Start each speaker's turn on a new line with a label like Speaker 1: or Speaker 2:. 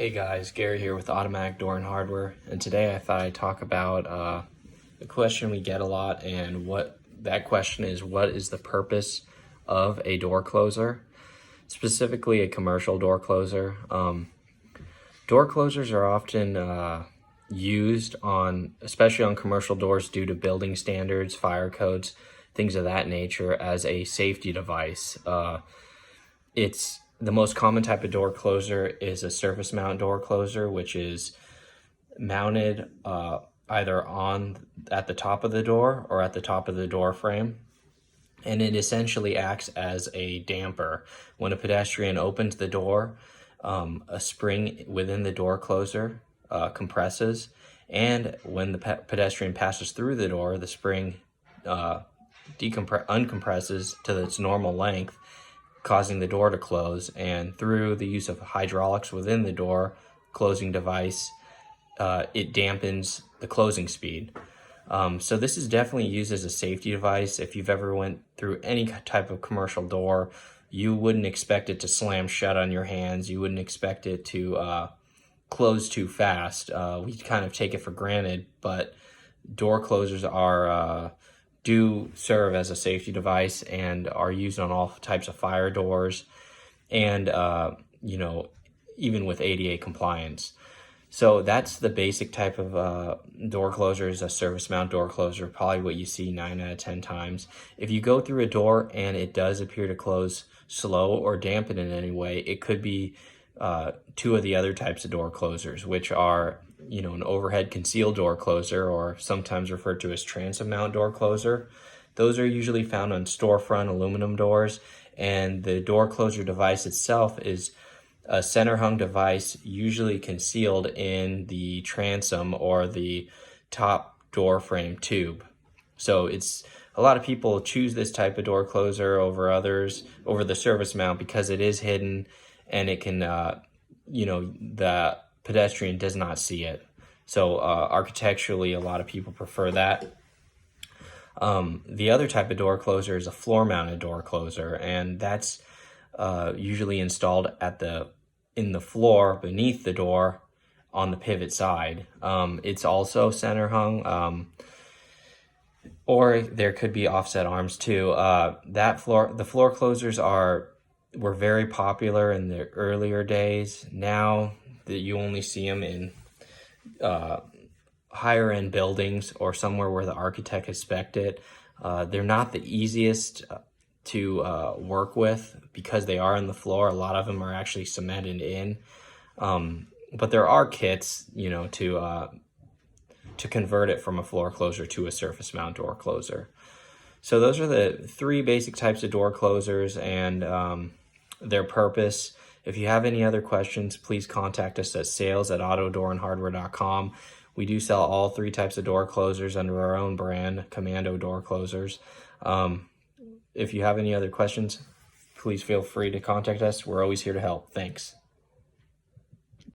Speaker 1: Hey guys, Gary here with Automatic Door and Hardware, and today I thought I'd talk about a question we get a lot, and what that question is: what is the purpose of a door closer, specifically a commercial door closer? Door closers are often used especially on commercial doors due to building standards, fire codes, things of that nature, as a safety device. It's the most common type of door closer is a surface mount door closer, which is mounted either at the top of the door or at the top of the door frame. And it essentially acts as a damper. When a pedestrian opens the door, a spring within the door closer compresses, and when the pedestrian passes through the door, the spring uncompresses to its normal length, causing the door to close. And through the use of hydraulics within the door closing device, it dampens the closing speed. So this is definitely used as a safety device. If you've ever went through any type of commercial door, you wouldn't expect it to slam shut on your hands. You wouldn't expect it to close too fast. We kind of take it for granted, but door closers do serve as a safety device and are used on all types of fire doors, and even with ADA compliance. So that's the basic type of door closer, is a surface mount door closer, probably what you see 9 out of 10 times. If you go through a door and it does appear to close slow or dampen in any way, it could be two of the other types of door closers, which are an overhead concealed door closer, or sometimes referred to as transom mount door closer. Those are usually found on storefront aluminum doors, and the door closer device itself is a center hung device, usually concealed in the transom or the top door frame tube. So a lot of people choose this type of door closer over the surface mount, because it is hidden and it can the pedestrian does not see it. So architecturally, a lot of people prefer that. The other type of door closer is a floor mounted door closer, and that's usually installed in the floor beneath the door on the pivot side. It's also center hung, or there could be offset arms too. The floor closers were very popular in the earlier days. Now that you only see them in higher end buildings or somewhere where the architect has spec'd it. They're not the easiest to work with, because they are in the floor. A lot of them are actually cemented in, but there are kits to convert it from a floor closer to a surface mount door closer. So those are the three basic types of door closers and their purpose. If you have any other questions, please contact us at sales@autodoorandhardware.com. We do sell all three types of door closers under our own brand, Commando door closers. If you have any other questions, please feel free to contact us. We're always here to help. Thanks.